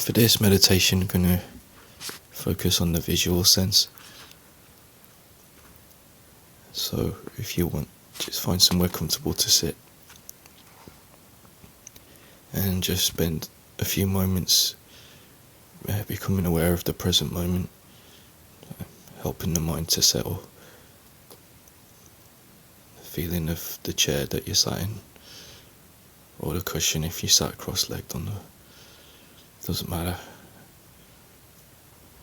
For this meditation, I'm going to focus on the visual sense. So if you want, just find somewhere comfortable to sit and just spend a few moments becoming aware of the present moment, helping the mind to settle. The feeling of the chair that you're sat in, or the cushion if you sat cross-legged on the, doesn't matter.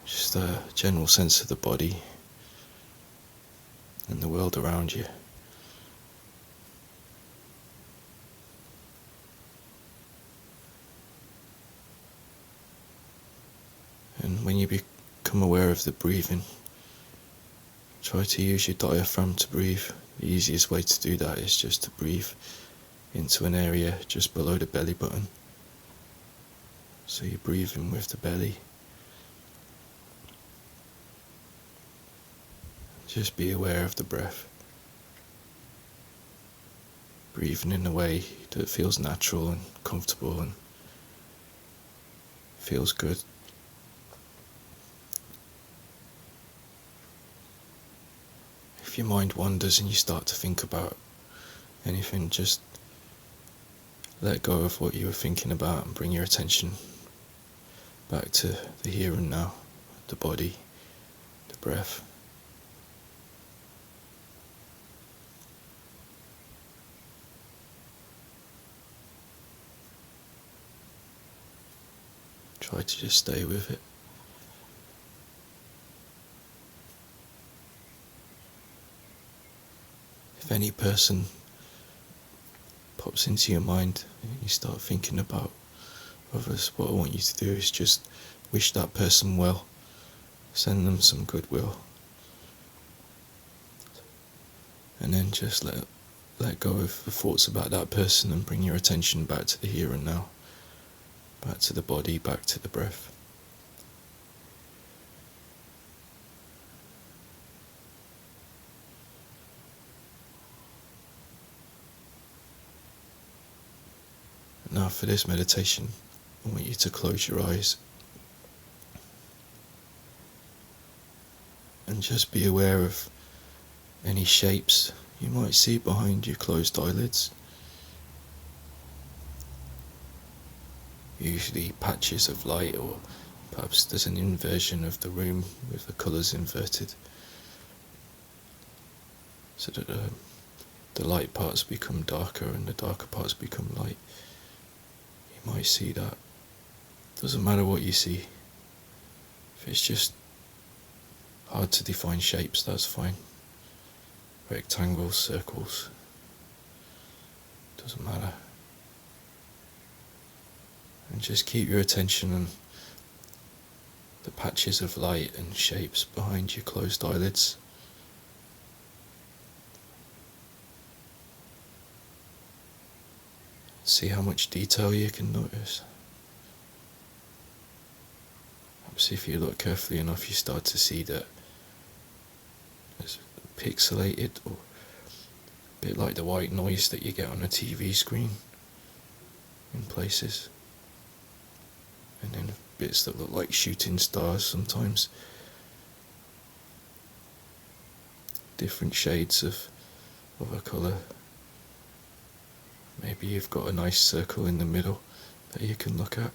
Just a general sense of the body and the world around you. And when you become aware of the breathing, try to use your diaphragm to breathe. The easiest way to do that is just to breathe into an area just below the belly button. So you're breathing with the belly. Just be aware of the breath. Breathing in a way that feels natural and comfortable and feels good. If your mind wanders and you start to think about anything, just let go of what you were thinking about and bring your attention back to the here and now, the body, the breath. Try to just stay with it. If any person pops into your mind and you start thinking about others, what I want you to do is just wish that person well. Send them some goodwill. And then just let go of the thoughts about that person and bring your attention back to the here and now. Back to the body, back to the breath. Now for this meditation, I want you to close your eyes and just be aware of any shapes you might see behind your closed eyelids. Usually patches of light, or perhaps there's an inversion of the room with the colours inverted, so that the light parts become darker and the darker parts become light. You might see that. Doesn't matter what you see. If it's just hard to define shapes, that's fine. Rectangles, circles, doesn't matter. And just keep your attention on the patches of light and shapes behind your closed eyelids. See how much detail you can notice. Perhaps if you look carefully enough, you start to see that it's pixelated, or a bit like the white noise that you get on a TV screen in places. And then bits that look like shooting stars sometimes. Different shades of a colour. Maybe you've got a nice circle in the middle that you can look at.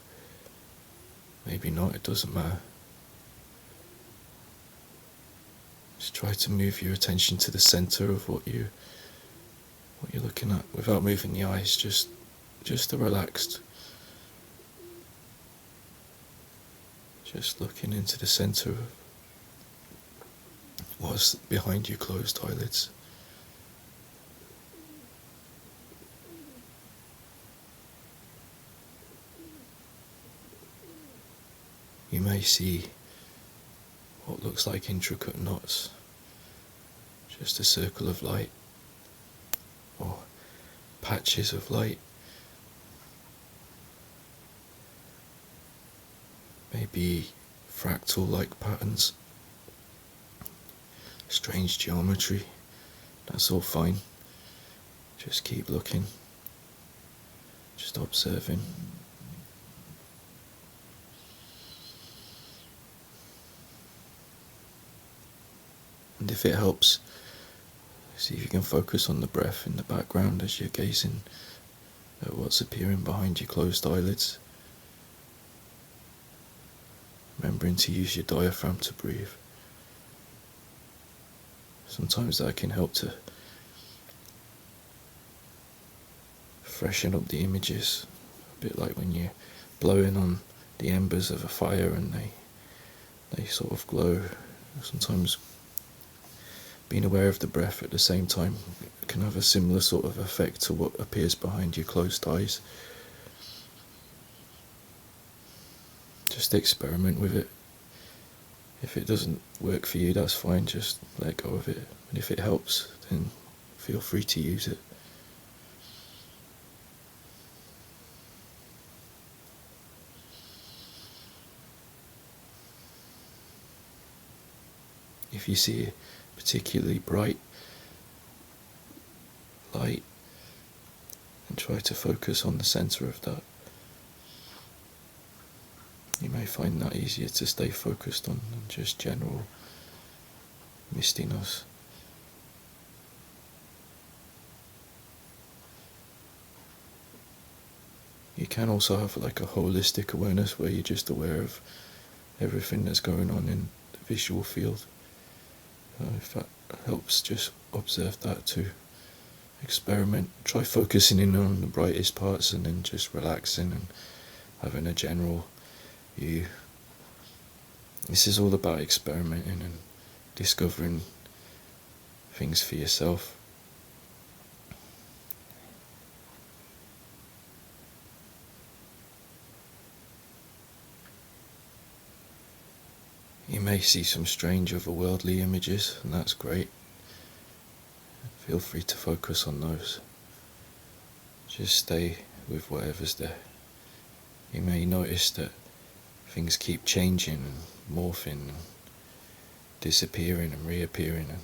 Maybe not, it doesn't matter. Just try to move your attention to the centre of what you're looking at without moving the eyes, just a relaxed. Just looking into the centre of what's behind your closed eyelids. You may see what looks like intricate knots, just a circle of light, or patches of light. Maybe fractal-like patterns, strange geometry. That's all fine. Just keep looking, just observing. And if it helps, see if you can focus on the breath in the background as you're gazing at what's appearing behind your closed eyelids. Remembering to use your diaphragm to breathe. Sometimes that can help to freshen up the images, a bit like when you're blowing on the embers of a fire and they sort of glow. Sometimes being aware of the breath at the same time can have a similar sort of effect to what appears behind your closed eyes. Just experiment with it. If it doesn't work for you, that's fine, just let go of it. And if it helps, then feel free to use it. If you see a particularly bright light, and try to focus on the center of that. You may find that easier to stay focused on than just general mistiness. You can also have like a holistic awareness where you're just aware of everything that's going on in the visual field. If that helps, just observe that too. Experiment, try focusing in on the brightest parts and then just relaxing and having a general view. This is all about experimenting and discovering things for yourself. You may see some strange otherworldly images, and that's great. Feel free to focus on those. Just stay with whatever's there. You may notice that things keep changing and morphing and disappearing and reappearing, and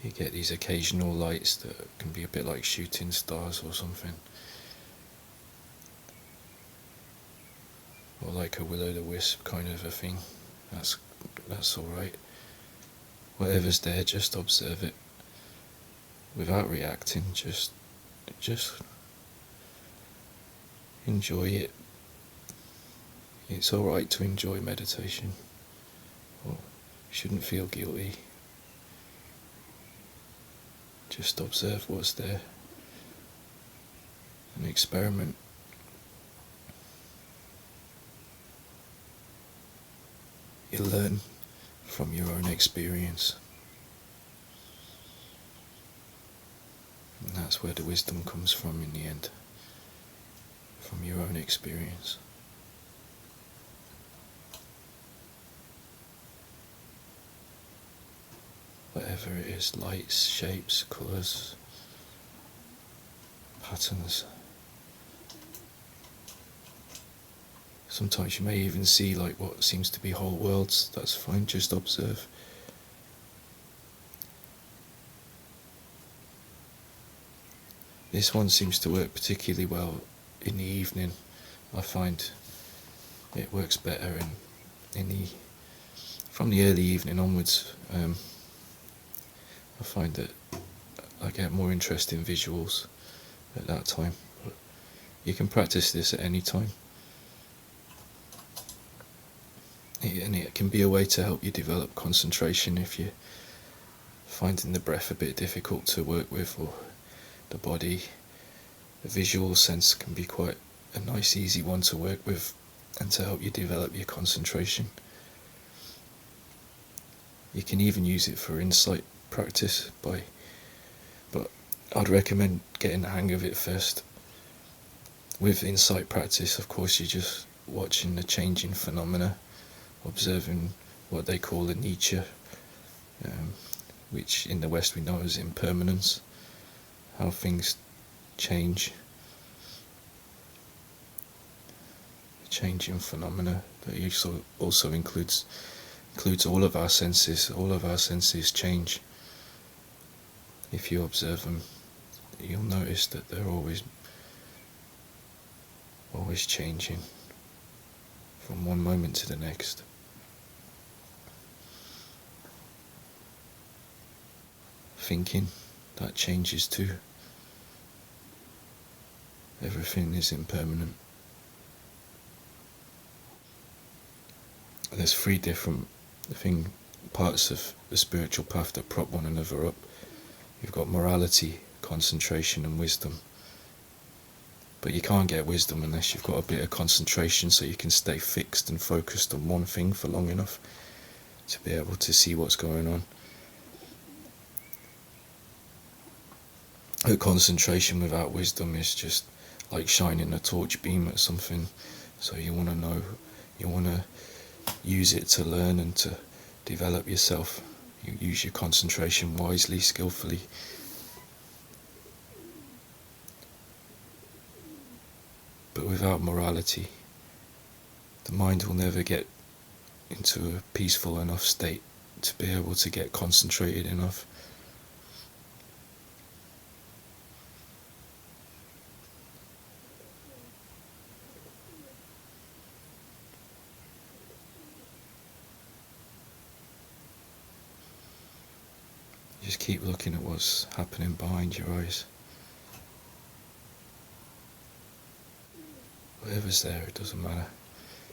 you get these occasional lights that can be a bit like shooting stars or something, or like a will-o'-the-wisp kind of a thing. That's alright. Whatever's there, just observe it without reacting. Just enjoy it. It's alright to enjoy meditation. Or you shouldn't feel guilty. Just observe what's there and experiment. You learn from your own experience. And that's where the wisdom comes from in the end. From your own experience. Whatever it is, lights, shapes, colours, patterns. Sometimes you may even see like what seems to be whole worlds. That's fine, just observe. This one seems to work particularly well in the evening. I find it works better from the early evening onwards. I find that I get more interesting visuals at that time. But you can practice this at any time. And it can be a way to help you develop concentration if you're finding the breath a bit difficult to work with, or the body. The visual sense can be quite a nice, easy one to work with and to help you develop your concentration. You can even use it for insight practice, but I'd recommend getting the hang of it first. With insight practice, of course, you're just watching the changing phenomena, observing what they call a nature, which in the West we know as impermanence, how things change, changing phenomena that also includes all of our senses. All of our senses change. If you observe them, you'll notice that they're always changing from one moment to the next. thinking, that changes too. Everything is impermanent. There's three different parts of the spiritual path that prop one another up. You've got morality, concentration and wisdom. But you can't get wisdom unless you've got a bit of concentration, so you can stay fixed and focused on one thing for long enough to be able to see what's going on. The concentration without wisdom is just like shining a torch beam at something. So you want to know, you want to use it to learn and to develop yourself. You use your concentration wisely, skillfully. But without morality, the mind will never get into a peaceful enough state to be able to get concentrated enough. Just keep looking at what's happening behind your eyes. Whatever's there, it doesn't matter.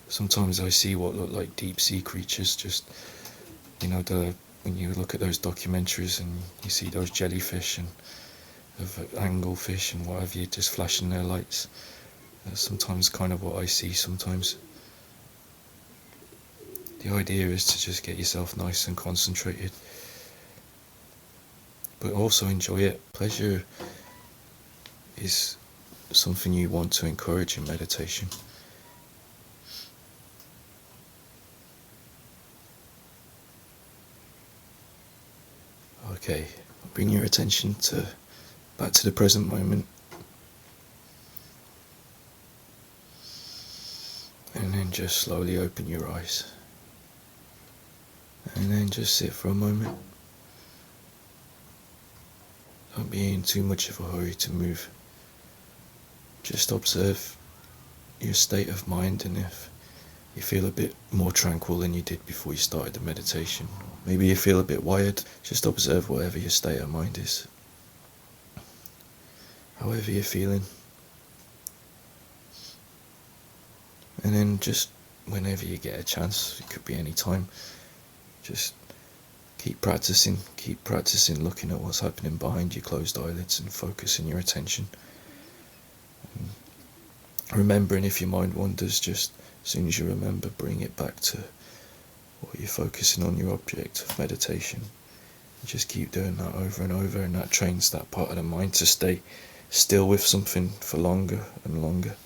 Sometimes I see what look like deep sea creatures, just, when you look at those documentaries and you see those jellyfish and anglefish and whatever, you just flashing their lights. That's sometimes kind of what I see sometimes. The idea is to just get yourself nice and concentrated, but also enjoy it. Pleasure is something you want to encourage in meditation. Okay, bring your attention back to the present moment, and then just slowly open your eyes, and then just sit for a moment. Don't be in too much of a hurry to move. Just observe your state of mind, and if you feel a bit more tranquil than you did before you started the meditation, maybe you feel a bit wired, just observe whatever your state of mind is. However you're feeling. And then just whenever you get a chance, it could be any time, just keep practicing looking at what's happening behind your closed eyelids and focusing your attention. And remembering if your mind wanders, just as soon as you remember, bring it back to what you're focusing on, your object of meditation. You just keep doing that over and over, and that trains that part of the mind to stay still with something for longer and longer.